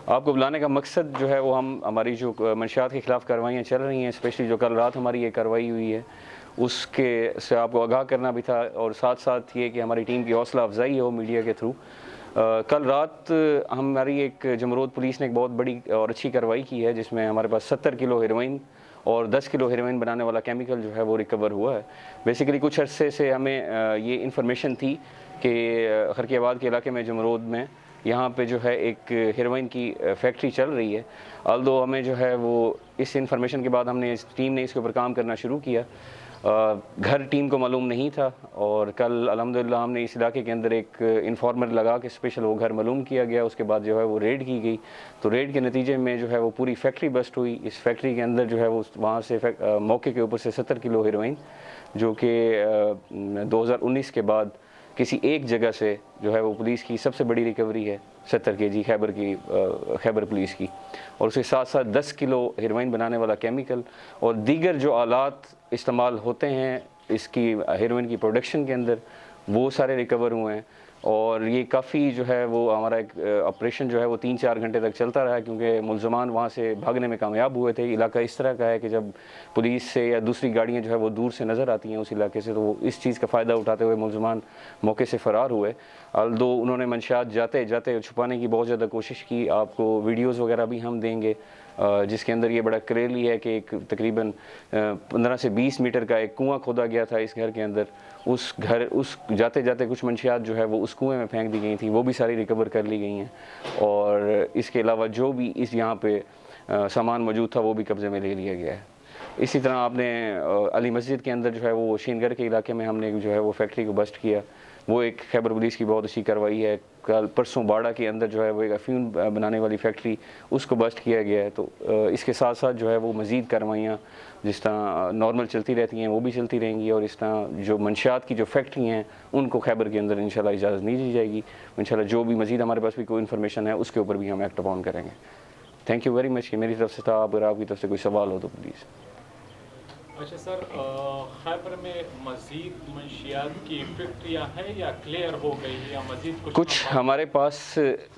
آپ کو بلانے کا مقصد جو ہے وہ ہماری جو منشیات کے خلاف کارروائیاں چل رہی ہیں، اسپیشلی جو کل رات ہماری یہ کارروائی ہوئی ہے، اس کے سے آپ کو آگاہ کرنا بھی تھا، اور ساتھ ساتھ یہ کہ ہماری ٹیم کی حوصلہ افزائی ہو میڈیا کے تھرو۔ کل رات ہماری ایک جمرود پولیس نے ایک بہت بڑی اور اچھی کارروائی کی ہے، جس میں ہمارے پاس 70 کلو ہیروئن اور 10 کلو ہیروئن بنانے والا کیمیکل جو ہے وہ ریکور ہوا ہے۔ بیسیکلی کچھ عرصے سے ہمیں یہ انفارمیشن تھی کہ خرقیہ آباد کے علاقے میں جمرود میں یہاں پہ جو ہے ایک ہیروئن کی فیکٹری چل رہی ہے۔ آلدو ہمیں جو ہے وہ اس انفارمیشن کے بعد ہم نے ٹیم نے اس کے اوپر کام کرنا شروع کیا۔ گھر ٹیم کو معلوم نہیں تھا، اور کل الحمدللہ ہم نے اس علاقے کے اندر ایک انفارمر لگا کے اسپیشل وہ گھر معلوم کیا گیا۔ اس کے بعد جو ہے وہ ریڈ کی گئی، تو ریڈ کے نتیجے میں جو ہے وہ پوری فیکٹری بسٹ ہوئی۔ اس فیکٹری کے اندر جو ہے وہ وہاں سے موقع کے اوپر سے 70 کلو ہیروئن، جو کہ 2019 کے بعد کسی ایک جگہ سے جو ہے وہ پولیس کی سب سے بڑی ریکوری ہے 70 kg خیبر پولیس کی، اور اس کے ساتھ ساتھ 10 کلو ہیروئن بنانے والا کیمیکل اور دیگر جو آلات استعمال ہوتے ہیں اس کی ہیروئن کی پروڈکشن کے اندر، وہ سارے ریکور ہوئے ہیں۔ اور یہ کافی جو ہے وہ ہمارا ایک آپریشن جو ہے وہ 3-4 گھنٹے تک چلتا رہا، کیونکہ ملزمان وہاں سے بھاگنے میں کامیاب ہوئے تھے۔ علاقہ اس طرح کا ہے کہ جب پولیس سے یا دوسری گاڑیاں جو ہے وہ دور سے نظر آتی ہیں اس علاقے سے، تو وہ اس چیز کا فائدہ اٹھاتے ہوئے ملزمان موقع سے فرار ہوئے۔ الدو انہوں نے منشیات جاتے جاتے چھپانے کی بہت زیادہ کوشش کی۔ آپ کو ویڈیوز وغیرہ بھی ہم دیں گے جس کے اندر یہ بڑا کریلی ہے کہ ایک تقریباً 15 سے 20 میٹر کا ایک کنواں کھودا گیا تھا اس گھر کے اندر۔ اس جاتے جاتے کچھ منشیات جو ہے وہ اس کنویں میں پھینک دی گئی تھیں، وہ بھی ساری ریکور کر لی گئی ہیں، اور اس کے علاوہ جو بھی اس یہاں پہ سامان موجود تھا وہ بھی قبضے میں لے لیا گیا ہے۔ اسی طرح آپ نے علی مسجد کے اندر جو ہے وہ شین گھر کے علاقے میں ہم نے جو ہے وہ فیکٹری کو بسٹ کیا، وہ ایک خیبر پولیس کی بہت اچھی کارروائی ہے۔ کل پرسوں باڑہ کے اندر جو ہے وہ ایک افیون بنانے والی فیکٹری، اس کو بسٹ کیا گیا ہے۔ تو اس کے ساتھ ساتھ جو ہے وہ مزید کارروائیاں جس طرح نارمل چلتی رہتی ہیں وہ بھی چلتی رہیں گی، اور اس طرح جو منشیات کی جو فیکٹری ہیں ان کو خیبر کے اندر انشاءاللہ اجازت نہیں دی جائے گی۔ انشاءاللہ جو بھی مزید ہمارے پاس بھی کوئی انفارمیشن ہے اس کے اوپر بھی ہم ایکٹ آن کریں گے۔ Thank you very much. میری طرف سے تھا، اگر آپ کی طرف سے کوئی سوال ہو تو پلیز۔ اچھا سر، خیبر میں مزید منشیات کی فیکٹریاں ہیں یا کلیئر ہو گئی یا مزید کچھ ہمارے پاس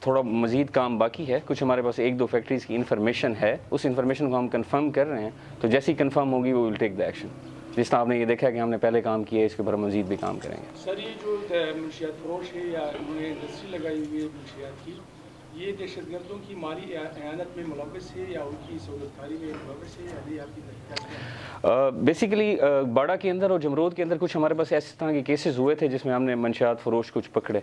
تھوڑا مزید کام باقی ہے، کچھ ہمارے پاس 1-2 فیکٹریز کی انفارمیشن ہے، اس انفارمیشن کو ہم کنفرم کر رہے ہیں، تو جیسی کنفرم ہوگی وہ ول ٹیک دا ایکشن۔ جس طرح آپ نے یہ دیکھا کہ ہم نے پہلے کام کیا ہے، اس کے اوپر مزید بھی کام کریں گے۔ سر یہ جو منشیات فروش ہے یا انہوں نے انڈسٹری لگائی ہوئی ہے منشیات کی، یہ دہشت گردوں کی مالی اعانت میں ملوث ہے یا ان کی سہولت کاری میں ملوث ہے، یا نہیں؟ آپ کی تحقیقات بیسیکلی باڑہ کے اندر اور جمرود کے اندر کچھ ہمارے پاس اس طرح کے کیسز ہوئے تھے جس میں ہم نے منشیات فروش کچھ پکڑے،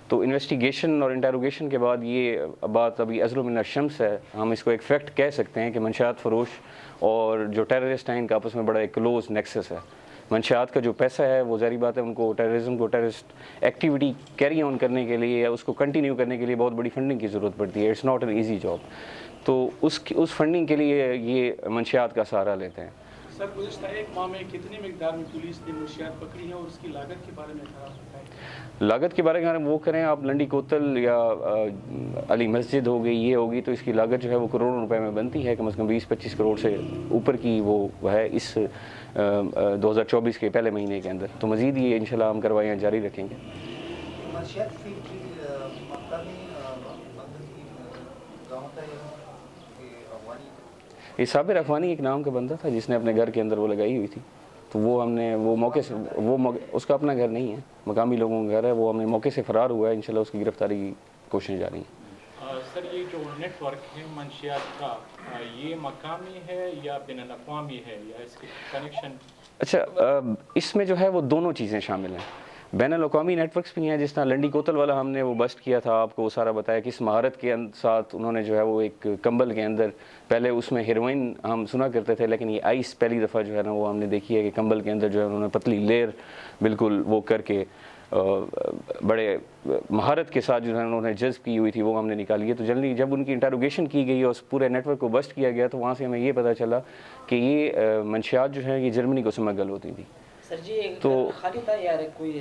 تو انویسٹیگیشن اور انٹیروگیشن کے بعد یہ بات ابھی ازل من الشمس ہے۔ ہم اس کو ایک فیکٹ کہہ سکتے ہیں کہ منشیات فروش اور جو ٹیررسٹ ہیں ان کا آپس میں بڑا ایک کلوز نیکسس ہے۔ منشیات کا جو پیسہ ہے وہ ظاہری بات ہے ان کو ٹیررزم کو ٹیررسٹ ایکٹیویٹی کیری آن کرنے کے لیے یا اس کو کنٹینیو کرنے کے لیے بہت بڑی فنڈنگ کی ضرورت پڑتی ہے۔ It's not an easy job, تو اس فنڈنگ کے لیے یہ منشیات کا سہارا لیتے ہیں۔ سر گزشتہ ایک ماہ میں کتنی مقدار میں پولیس نے منشیات پکڑی ہیں اور اس کی لاگت کے بارے میں لاگت کے بارے میں وہ کریں آپ، لنڈی کوتل یا علی مسجد ہو گئی، یہ ہوگی، تو اس کی لاگت جو ہے وہ کروڑوں روپے میں بنتی ہے، کم از کم 20-25 کروڑ سے اوپر کی وہ ہے اس 2024 کے پہلے مہینے کے اندر۔ تو مزید یہ انشاءاللہ ہم کروائیاں جاری رکھیں گے۔ یہ صابر افغانی ایک نام کا بندہ تھا جس نے اپنے گھر کے اندر وہ لگائی ہوئی تھی، تو وہ ہم نے وہ موقع سے اس کا اپنا گھر نہیں ہے، مقامی لوگوں کا گھر ہے، وہ ہم نے موقع سے فرار ہوا ہے، انشاءاللہ اس کی گرفتاری کی کوششیں جاری ہیں۔ سر یہ جو نیٹ ورک ہے منشیات کا، یہ مقامی ہے یا بین الاقوامی ہے، یا اس کے کنیکشن؟ اچھا، اس میں جو ہے وہ دونوں چیزیں شامل ہیں۔ بین الاقوامی نیٹ ورکس بھی ہیں، جس طرح لنڈی کوتل والا ہم نے وہ بسٹ کیا تھا، آپ کو وہ سارا بتایا کہ اس مہارت کے ساتھ انہوں نے جو ہے وہ ایک کمبل کے اندر، پہلے اس میں ہیروئن ہم سنا کرتے تھے لیکن یہ آئس پہلی دفعہ جو ہے نا وہ ہم نے دیکھی ہے کہ کمبل کے اندر جو ہے انہوں نے پتلی لیئر بالکل وہ کر کے بڑے مہارت کے ساتھ جو ہے انہوں نے جذب کی ہوئی تھی، وہ ہم نے نکالی ہے۔ تو جلدی جب ان کی انٹروگیشن کی گئی اور اس پورے نیٹ ورک کو بسٹ کیا گیا تو وہاں سے ہمیں یہ پتہ چلا کہ یہ منشیات جو ہیں یہ جرمنی کو سمگل ہوتی تھی۔ سر جی تو خالی تھا یا کوئی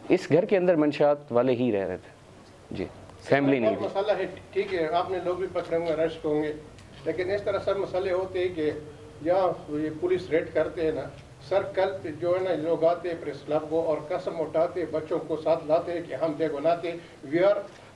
اس گھر کے اندر منشیات والے ہی رہ رہے تھے جی، فیملی نہیں تھی۔ مسئلہ ہے ٹھیک ہے، آپ نے لوگ بھی پکڑے ہوں گے، ارسٹ ہوں گے، لیکن اس طرح سر مسئلے ہوتے ہیں کہ یہاں یہ پولیس ریڈ کرتے ہیں نا سر، کل جو ہے نا لوگ آتے پریس کلب کو اور قسم اٹھاتے بچوں کو ساتھ لاتے کہ ہم دیکھو لاتے وی آر